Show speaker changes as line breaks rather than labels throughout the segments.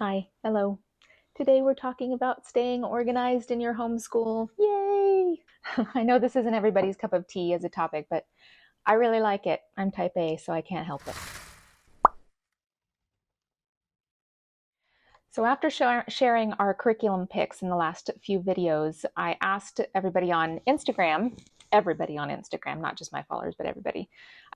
Hi, hello. Today we're talking about staying organized in your homeschool. Yay! I know this isn't everybody's cup of tea as a topic, but I really like it. I'm type A, so I can't help it. So after sharing our curriculum picks in the last few videos, I asked everybody on Instagram, not just my followers, but everybody.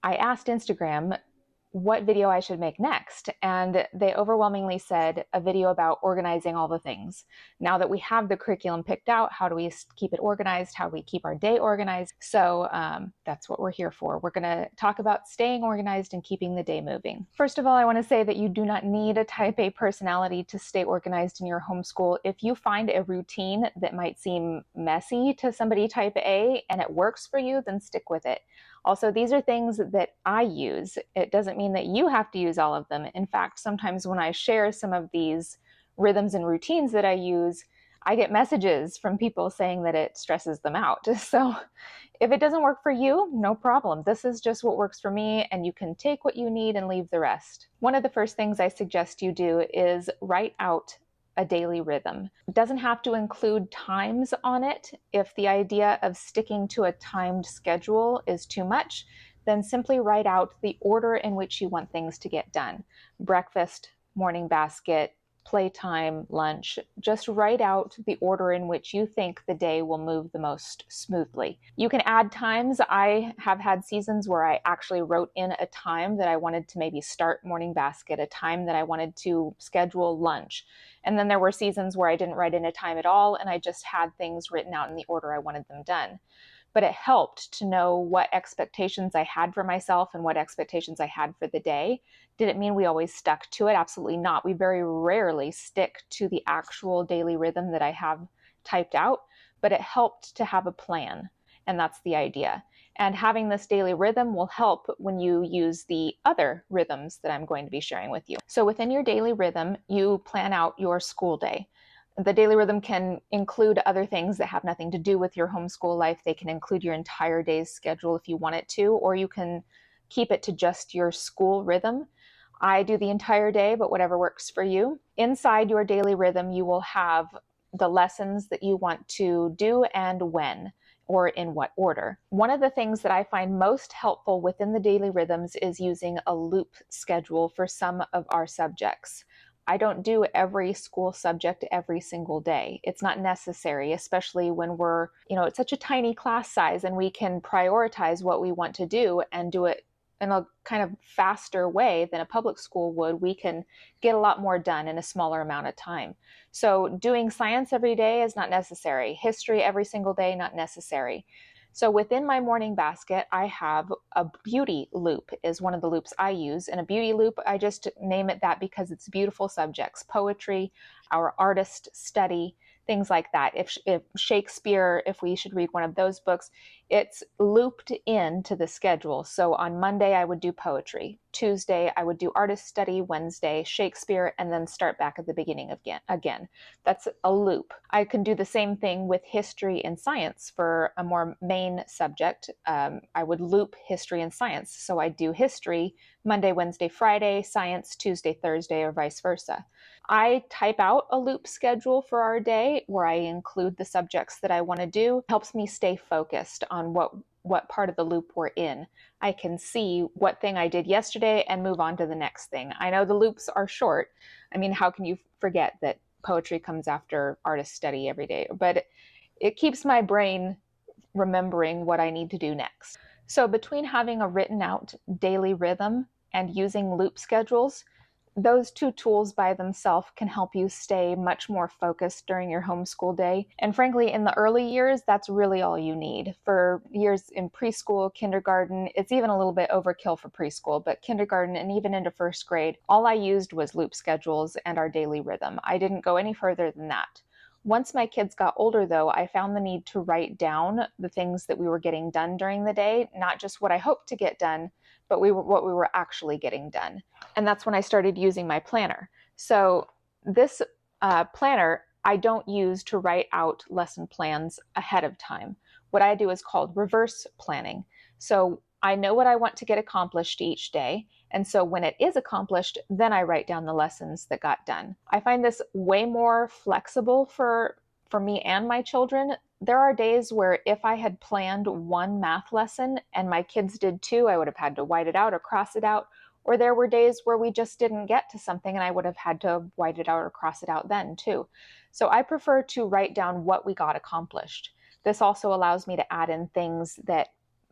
I asked Instagram what video I should make next. And they overwhelmingly said a video about organizing all the things. Now that we have the curriculum picked out, how do we keep it organized? How do we keep our day organized? So that's what we're here for. We're going to talk about staying organized and keeping the day moving. First of all, I want to say that you do not need a type A personality to stay organized in your homeschool. If you find a routine that might seem messy to somebody type A and it works for you, then stick with it. Also, these are things that I use. It doesn't mean that you have to use all of them. In fact, sometimes when I share some of these rhythms and routines that I use, I get messages from people saying that it stresses them out. So if it doesn't work for you, no problem. This is just what works for me, and you can take what you need and leave the rest. One of the first things I suggest you do is write out a daily rhythm. It doesn't have to include times on it. If the idea of sticking to a timed schedule is too much, then simply write out the order in which you want things to get done. Breakfast, morning basket, playtime, lunch. Just write out the order in which you think the day will move the most smoothly. You can add times. I have had seasons where I actually wrote in a time that I wanted to maybe start morning basket, a time that I wanted to schedule lunch. And then there were seasons where I didn't write in a time at all, and I just had things written out in the order I wanted them done. But it helped to know what expectations I had for myself and what expectations I had for the day. Did it mean we always stuck to it? Absolutely not. We very rarely stick to the actual daily rhythm that I have typed out, but it helped to have a plan, and that's the idea. And having this daily rhythm will help when you use the other rhythms that I'm going to be sharing with you. So within your daily rhythm, you plan out your school day. The daily rhythm can include other things that have nothing to do with your homeschool life. They can include your entire day's schedule if you want it to, or you can keep it to just your school rhythm. I do the entire day, but whatever works for you. Inside your daily rhythm, you will have the lessons that you want to do and when, or in what order. One of the things that I find most helpful within the daily rhythms is using a loop schedule for some of our subjects. I don't do every school subject every single day. It's not necessary, especially when we're, it's such a tiny class size and we can prioritize what we want to do and do it in a kind of faster way than a public school would. We can get a lot more done in a smaller amount of time. So doing science every day is not necessary. History every single day, not necessary. So within my morning basket, I have a beauty loop is one of the loops I use. And a beauty loop, I just name it that because it's beautiful subjects, poetry, our artist study, things like that. If Shakespeare, if we should read one of those books, it's looped into the schedule. So on Monday, I would do poetry. Tuesday, I would do artist study. Wednesday, Shakespeare, and then start back at the beginning again. That's a loop. I can do the same thing with history and science for a more main subject. I would loop history and science. So I do history Monday, Wednesday, Friday, science Tuesday, Thursday, or vice versa. I type out a loop schedule for our day where I include the subjects that I want to do. It helps me stay focused on what part of the loop we're in. I can see what thing I did yesterday and move on to the next thing. I know the loops are short. I mean, how can you forget that poetry comes after artist study every day? But it keeps my brain remembering what I need to do next. So between having a written out daily rhythm and using loop schedules, those two tools by themselves can help you stay much more focused during your homeschool day. And frankly, in the early years, that's really all you need. For years in preschool, kindergarten, it's even a little bit overkill for preschool, but kindergarten and even into first grade, all I used was loop schedules and our daily rhythm. I didn't go any further than that. Once my kids got older, though, I found the need to write down the things that we were getting done during the day, not just what I hoped to get done, but what we were actually getting done. And that's when I started using my planner. So this planner, I don't use to write out lesson plans ahead of time. What I do is called reverse planning. So I know what I want to get accomplished each day, And so when it is accomplished, then I write down the lessons that got done. I find this way more flexible for me and my children. There are days where if I had planned one math lesson and my kids did two, I would have had to white it out or cross it out. Or there were days where we just didn't get to something and I would have had to white it out or cross it out then too. So I prefer to write down what we got accomplished. This also allows me to add in things that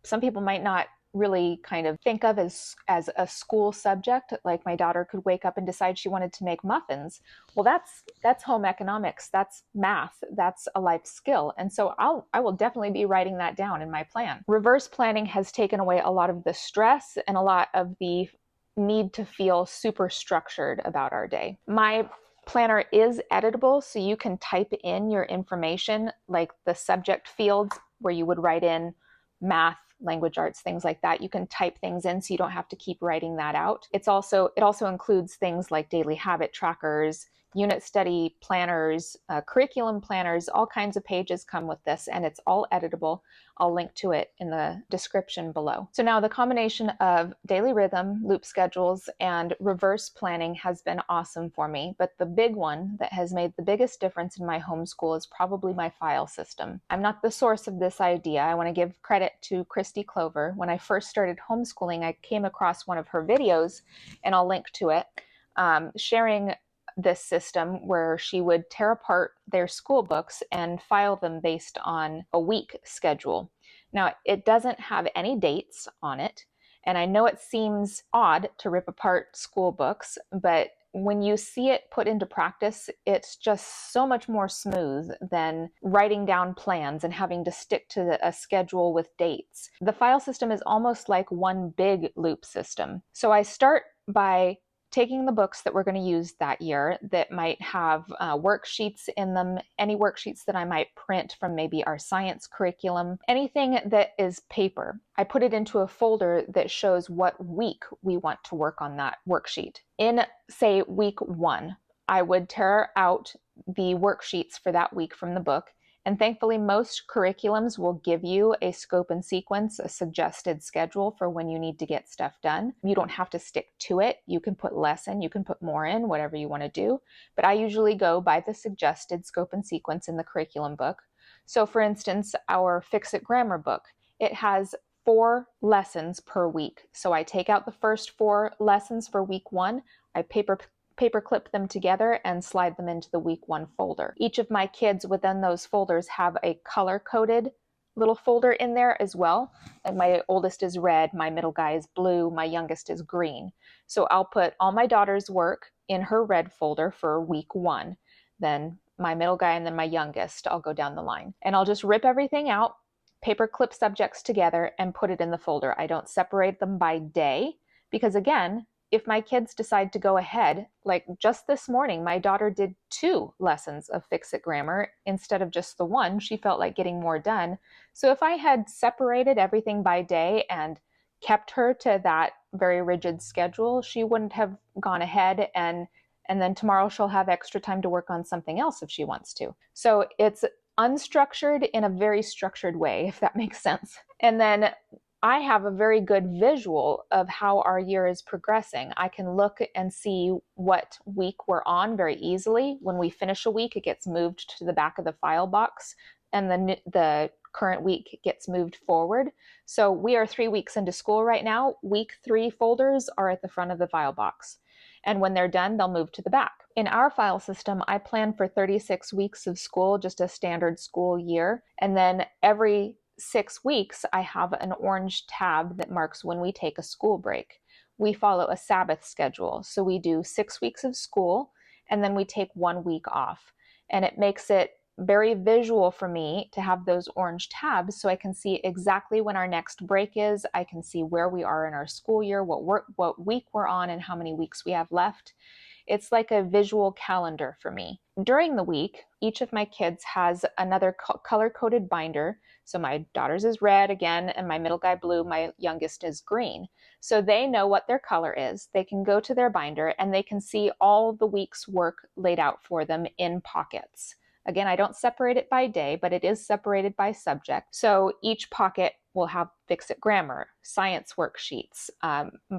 some people might not really kind of think of as a school subject. Like my daughter could wake up and decide she wanted to make muffins. Well, that's home economics, that's math, that's a life skill. And so I will definitely be writing that down in my plan. Reverse planning has taken away a lot of the stress and a lot of the need to feel super structured about our day. My planner is editable, so you can type in your information, like the subject fields where you would write in math, language arts, things like that. You can type things in so you don't have to keep writing that out. It also includes things like daily habit trackers, unit study planners, curriculum planners. All kinds of pages come with this, and it's all editable. I'll link to it in the description below. So now the combination of daily rhythm, loop schedules, and reverse planning has been awesome for me. But the big one that has made the biggest difference in my homeschool is probably my file system. I'm not the source of this idea. I want to give credit to Christy Clover. When I first started homeschooling, I came across one of her videos, and I'll link to it, sharing this system where she would tear apart their school books and file them based on a week schedule. Now, it doesn't have any dates on it, and I know it seems odd to rip apart school books, but when you see it put into practice, it's just so much more smooth than writing down plans and having to stick to a schedule with dates. The file system is almost like one big loop system. So I start by taking the books that we're going to use that year that might have worksheets in them, any worksheets that I might print from maybe our science curriculum, anything that is paper. I put it into a folder that shows what week we want to work on that worksheet. In, say, week 1, I would tear out the worksheets for that week from the book. And thankfully, most curriculums will give you a scope and sequence, a suggested schedule for when you need to get stuff done. You don't have to stick to it. You can put less in, you can put more in, whatever you want to do. But I usually go by the suggested scope and sequence in the curriculum book. So for instance, our Fix-It Grammar book, it has 4 lessons per week. So I take out the first 4 lessons for week 1, I paperclip them together and slide them into the week 1 folder. Each of my kids within those folders have a color-coded little folder in there as well. Like my oldest is red, my middle guy is blue, my youngest is green. So I'll put all my daughter's work in her red folder for week 1, then my middle guy, and then my youngest. I'll go down the line. And I'll just rip everything out, paperclip subjects together, and put it in the folder. I don't separate them by day because, again, if my kids decide to go ahead, like just this morning, my daughter did 2 lessons of Fix-It Grammar instead of just the 1. She felt like getting more done. So if I had separated everything by day and kept her to that very rigid schedule, she wouldn't have gone ahead and then tomorrow she'll have extra time to work on something else if she wants to. So it's unstructured in a very structured way, if that makes sense. And then I have a very good visual of how our year is progressing. I can look and see what week we're on very easily. When we finish a week, it gets moved to the back of the file box, and then the current week gets moved forward. So we are 3 weeks into school right now. Week 3 folders are at the front of the file box. And when they're done, they'll move to the back. In our file system, I plan for 36 weeks of school, just a standard school year. And then every 6 weeks, I have an orange tab that marks when we take a school break. We follow a Sabbath schedule. So we do 6 weeks of school, and then we take 1 week off. And it makes it very visual for me to have those orange tabs so I can see exactly when our next break is. I can see where we are in our school year, what week we're on, and how many weeks we have left. It's like a visual calendar for me. During the week, each of my kids has another color-coded binder. So my daughter's is red again, and my middle guy blue, my youngest is green. So they know what their color is. They can go to their binder and they can see all the week's work laid out for them in pockets. Again, I don't separate it by day, but it is separated by subject. So each pocket we'll have fix-it grammar, science worksheets.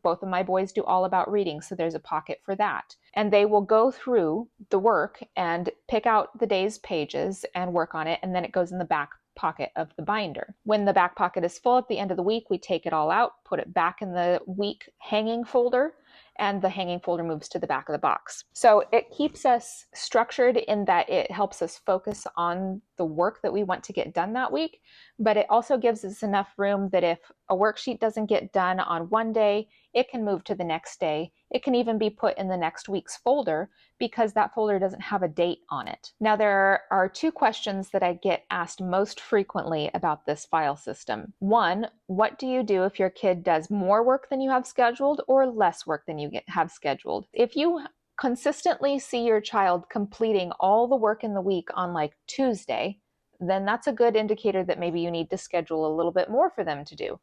Both of my boys do all about reading, so there's a pocket for that. And they will go through the work and pick out the day's pages and work on it, and then it goes in the back pocket of the binder. When the back pocket is full at the end of the week, we take it all out, put it back in the week hanging folder, and the hanging folder moves to the back of the box. So it keeps us structured in that it helps us focus on the work that we want to get done that week, but it also gives us enough room that if a worksheet doesn't get done on one day, it can move to the next day. It can even be put in the next week's folder because that folder doesn't have a date on it. Now, there are two questions that I get asked most frequently about this file system. One, what do you do if your kid does more work than you have scheduled or less work than you have scheduled? If you consistently see your child completing all the work in the week on like Tuesday, then that's a good indicator that maybe you need to schedule a little bit more for them to do.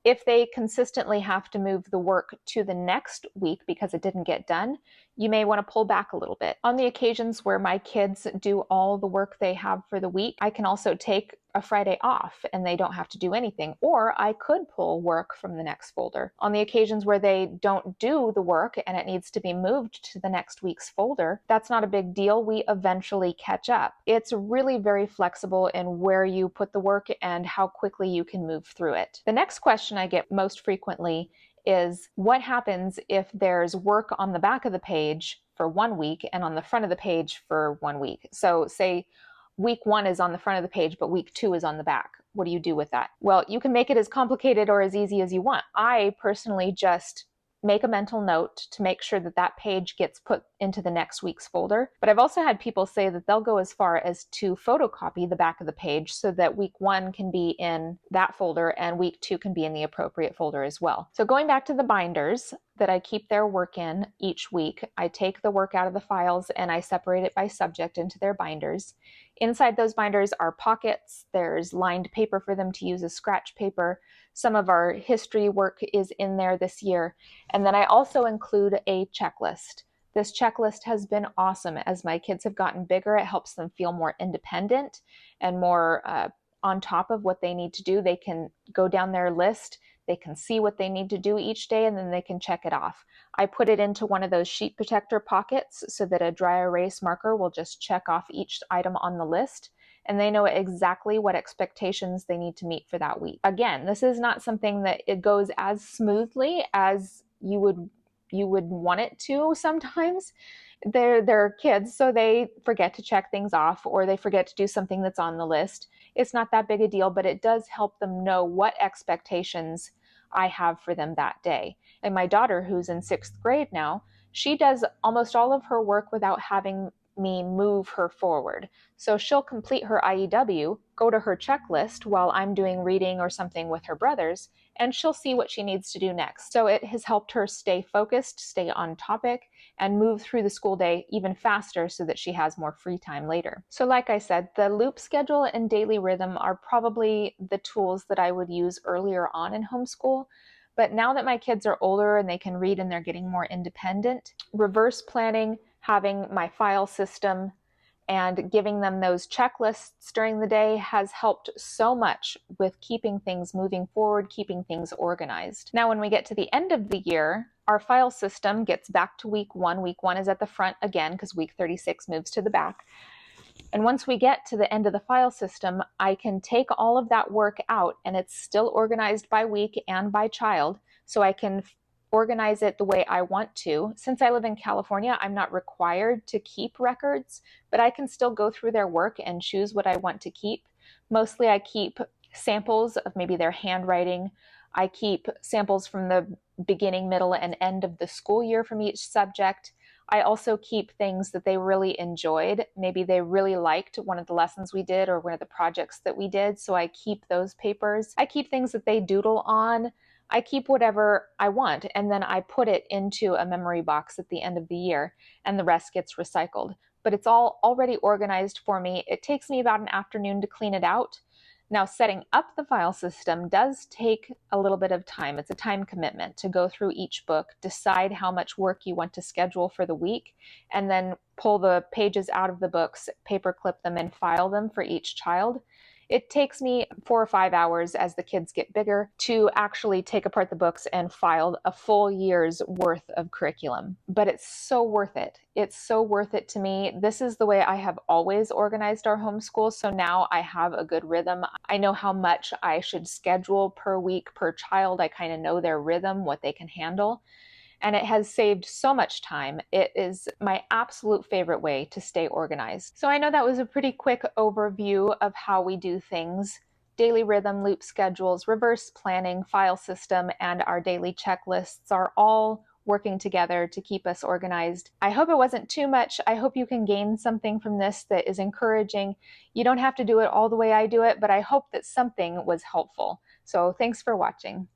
If they consistently have to move the work to the next week because it didn't get done, you may want to pull back a little bit. On the occasions where my kids do all the work they have for the week, I can also take a Friday off and they don't have to do anything, or I could pull work from the next folder. On the occasions where they don't do the work and it needs to be moved to the next week's folder, that's not a big deal. We eventually catch up. It's really very flexible in where you put the work and how quickly you can move through it. The next question I get most frequently is what happens if there's work on the back of the page for 1 week and on the front of the page for 1 week. So say week 1 is on the front of the page, but week 2 is on the back. What do you do with that? Well, you can make it as complicated or as easy as you want. I personally just make a mental note to make sure that that page gets put into the next week's folder. But I've also had people say that they'll go as far as to photocopy the back of the page so that week 1 can be in that folder and week 2 can be in the appropriate folder as well. So going back to the binders that I keep their work in each week, I take the work out of the files and I separate it by subject into their binders. Inside those binders are pockets. There's lined paper for them to use as scratch paper. Some of our history work is in there this year. And then I also include a checklist. This checklist has been awesome. As my kids have gotten bigger, it helps them feel more independent and more on top of what they need to do. They can go down their list, they can see what they need to do each day, and then they can check it off. I put it into one of those sheet protector pockets so that a dry erase marker will just check off each item on the list, and they know exactly what expectations they need to meet for that week. Again, this is not something that it goes as smoothly as you would want it to sometimes. They're kids, so they forget to check things off or they forget to do something that's on the list. It's not that big a deal, but it does help them know what expectations I have for them that day. And my daughter, who's in 6th grade now, she does almost all of her work without having me move her forward. So she'll complete her IEW, go to her checklist while I'm doing reading or something with her brothers, and she'll see what she needs to do next. So it has helped her stay focused, stay on topic, and move through the school day even faster so that she has more free time later. So like I said, the loop schedule and daily rhythm are probably the tools that I would use earlier on in homeschool. But now that my kids are older and they can read and they're getting more independent, reverse planning, having my file system, and giving them those checklists during the day has helped so much with keeping things moving forward, keeping things organized. Now, when we get to the end of the year, our file system gets back to week 1. Week 1 is at the front again because week 36 moves to the back. And once we get to the end of the file system, I can take all of that work out and it's still organized by week and by child. So I can organize it the way I want to. Since I live in California, I'm not required to keep records, but I can still go through their work and choose what I want to keep. Mostly I keep samples of maybe their handwriting. I keep samples from the beginning, middle, and end of the school year from each subject. I also keep things that they really enjoyed. Maybe they really liked one of the lessons we did or one of the projects that we did, so I keep those papers. I keep things that they doodle on. I keep whatever I want, and then I put it into a memory box at the end of the year, and the rest gets recycled. But it's all already organized for me. It takes me about an afternoon to clean it out. Now, setting up the file system does take a little bit of time. It's a time commitment to go through each book, decide how much work you want to schedule for the week, and then pull the pages out of the books, paperclip them, and file them for each child. It takes me 4 or 5 hours as the kids get bigger to actually take apart the books and file a full year's worth of curriculum. But it's so worth it. It's so worth it to me. This is the way I have always organized our homeschool. So now I have a good rhythm. I know how much I should schedule per week per child. I kind of know their rhythm, what they can handle. And it has saved so much time. It is my absolute favorite way to stay organized. So I know that was a pretty quick overview of how we do things. Daily rhythm, loop schedules, reverse planning, file system, and our daily checklists are all working together to keep us organized. I hope it wasn't too much. I hope you can gain something from this that is encouraging. You don't have to do it all the way I do it, but I hope that something was helpful. So thanks for watching.